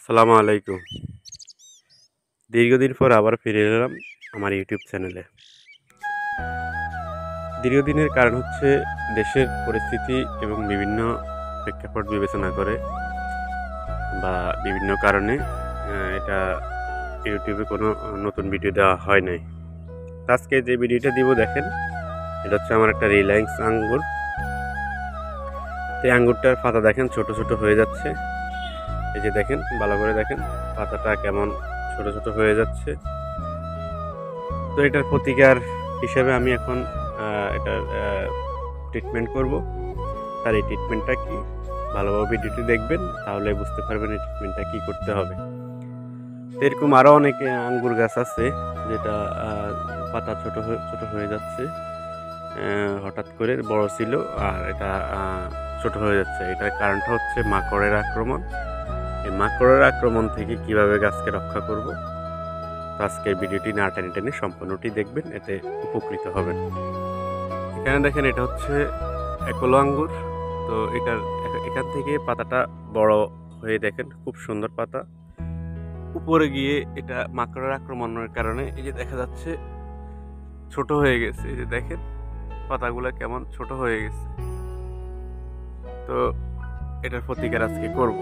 আসসালামু আলাইকুম। দীর্ঘদিন পর আবার ফিরে এলাম আমার ইউটিউব চ্যানেলে। দীর্ঘদিনের কারণ হচ্ছে দেশের পরিস্থিতি এবং বিভিন্ন প্রেক্ষাপট বিবেচনা করে বা বিভিন্ন কারণে এটা ইউটিউবে কোনো নতুন ভিডিও দেওয়া হয় নাই। আজকে যে ভিডিওটা দিব দেখেন, এটা হচ্ছে আমার একটা রিলায়েন্স আঙ্গুর। তো এই আঙ্গুরটার পাতা দেখেন ছোট ছোট হয়ে যাচ্ছে। এই যে দেখেন, ভালো করে দেখেন পাতাটা কেমন ছোট ছোট হয়ে যাচ্ছে। তো এটার প্রতিকার হিসেবে আমি এখন এটার ট্রিটমেন্ট করব। তার এই ট্রিটমেন্টটা কি, ভালোভাবে ভিডিওটি দেখবেন, তাহলে বুঝতে পারবেন এই ট্রিটমেন্টটা কী করতে হবে। তো এরকম আরও অনেক আঙ্গুর গাছ আছে যেটা পাতা ছোট হয়ে যাচ্ছে, হঠাৎ করে বড় ছিল আর এটা ছোট হয়ে যাচ্ছে। এটার কারণটা হচ্ছে মাকড়ের আক্রমণ। এই মাকড়ের আক্রমণ থেকে কিভাবে গাছকে রক্ষা করব, তো আজকের ভিডিওটি না টেনে টেনে সম্পূর্ণটি দেখবেন, এতে উপকৃত হবেন। এখানে দেখেন, এটা হচ্ছে একলো আঙ্গুর। তো এখান থেকে পাতাটা বড় হয়ে দেখেন খুব সুন্দর পাতা। উপরে গিয়ে এটা মাকড়ের আক্রমণের কারণে এই যে দেখা যাচ্ছে ছোট হয়ে গেছে। এই যে দেখেন পাতাগুলো কেমন ছোট হয়ে গেছে। তো এটার প্রতিকার আজকে করব।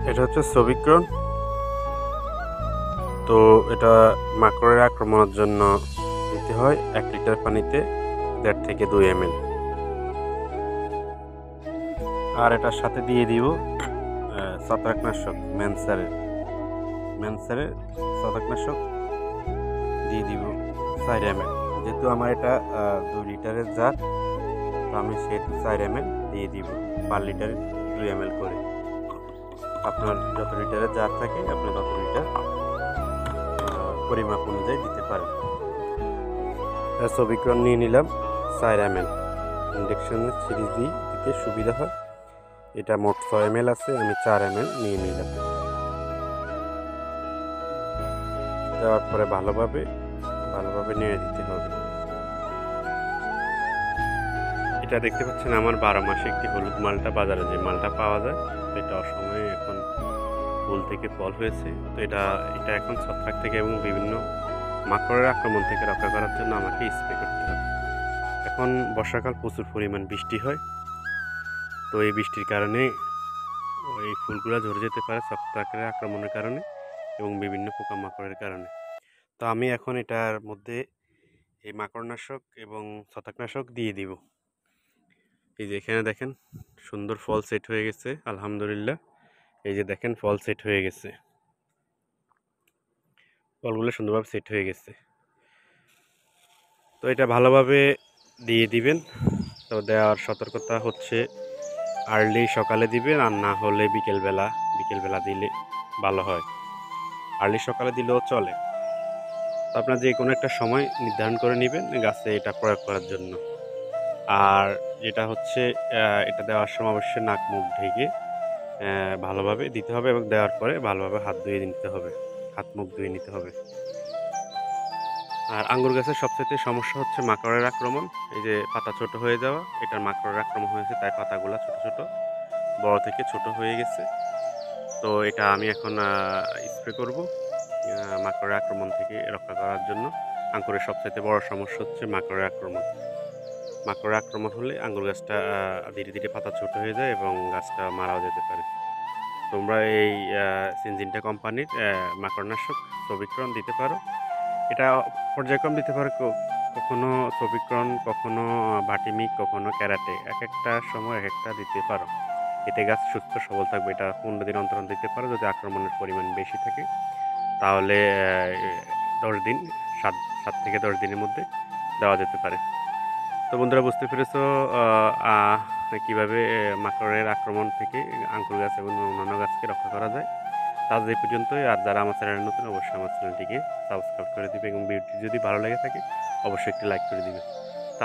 এটা হচ্ছে সবিক্রন। তো এটা মাকড়ের আক্রমণের জন্য দিতে হয় 1 লিটার পানিতে 1.5 থেকে 2 ml। আর এটার সাথে দিয়ে দিব ছত্রাকনাশক ম্যানসারের ছত্রাকনাশক দিয়ে দিব 4 ml। যেহেতু আমার এটা 2 লিটারের জার, তো আমি সেহেতু 4 ml দিয়ে দিব, পার লিটারে 2 ml করে। আপনার যত লিটারের জার থাকে আপনি তত লিটার পরিমাপ অনুযায়ী দিতে পারেন। সবিক্রন নিয়ে নিলাম 4 ml। ইন্ডাকশনের সিরিজ দিতে সুবিধা হয়। এটা মোট 6 ml আছে, আমি 4 ml নিয়ে নিলাম। দেওয়ার পরে ভালোভাবে নেড়ে দিতে হবে। এটা দেখতে পাচ্ছেন আমার 12 মাসে একটি হলুদ মালটা, বাজারে যে মালটা পাওয়া যায়, এটা অসময়ে এখন ফুল থেকে ফল হয়েছে। তো এটা এখন ছত্রাক থেকে এবং বিভিন্ন মাকড়ের আক্রমণ থেকে রক্ষা করার জন্য আমাকে স্প্রে করতে হবে। এখন বর্ষাকাল, প্রচুর পরিমাণ বৃষ্টি হয়। তো এই বৃষ্টির কারণে এই ফুলগুলো ঝরে যেতে পারে ছত্রাকের আক্রমণের কারণে এবং বিভিন্ন পোকামাকড়ের কারণে। তো আমি এখন এটার মধ্যে এই মাকড়নাশক এবং ছত্রাকনাশক দিয়ে দিব। এই যে এখানে দেখেন সুন্দর ফল সেট হয়ে গেছে, আলহামদুলিল্লাহ। এই যে দেখেন ফল সেট হয়ে গেছে, ফলগুলো সুন্দরভাবে সেট হয়ে গেছে। তো এটা ভালোভাবে দিয়ে দিবেন। তো দেওয়ার সতর্কতা হচ্ছে আর্লি সকালে দিবেন, আর না হলে বিকেলবেলা দিলে ভালো হয়। আর্লি সকালে দিলেও চলে। তো আপনার যে কোনো একটা সময় নির্ধারণ করে নেবেন গাছে এটা প্রয়োগ করার জন্য। আর যেটা হচ্ছে এটা দেওয়ার সময় অবশ্যই নাক মুখ ঢেকে ভালোভাবে দিতে হবে এবং দেওয়ার পরে ভালোভাবে হাত মুখ ধুয়ে নিতে হবে। আর আঙ্গুর গাছের সবচেয়ে সমস্যা হচ্ছে মাকড়ের আক্রমণ। এই যে পাতা ছোট হয়ে যাওয়া, এটার মাকড়ের আক্রমণ হয়েছে, তাই পাতাগুলো ছোট ছোট, বড় থেকে ছোট হয়ে গেছে। তো এটা আমি এখন স্প্রে করব মাকড়ের আক্রমণ থেকে রক্ষা করার জন্য। আঙ্গুরের সবচেয়ে বড় সমস্যা হচ্ছে মাকড়ের আক্রমণ হলে আঙ্গুর গাছটা ধীরে ধীরে পাতা ছোট হয়ে যায় এবং গাছটা মারাও যেতে পারে। তোমরা এই সিনজিনটা কোম্পানির মাকড়নাশক সবিক্রন দিতে পারো। এটা পর্যায়ক্রম দিতে পারো, কখনো সবিক্রন, কখনো বাটিমিক, কখনো ক্যারাটে, এক একটা সময় এক একটা দিতে পারো। এতে গাছ সুস্থ সবল থাকবে। এটা 15 দিন অন্তর দিতে পারো। যদি আক্রমণের পরিমাণ বেশি থাকে তাহলে 10 দিন, 7 থেকে 10 দিনের মধ্যে দেওয়া যেতে পারে। তো বন্ধুরা, বুঝতে পেরেছো কীভাবে মাকড়ের আক্রমণ থেকে আঙ্কুর গাছ এবং অন্যান্য গাছকে রক্ষা করা যায়। আজ এই পর্যন্তই। আর যারা আমার চ্যানেলে নতুন, অবশ্যই আমার চ্যানেলটিকে সাবস্ক্রাইব করে দিবে এবং ভিডিওটি যদি ভালো লেগে থাকে অবশ্যই একটি লাইক করে দিবে।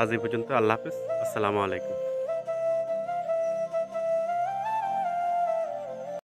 আজ এই পর্যন্ত। আল্লাহ হাফেজ, আসসালামু আলাইকুম।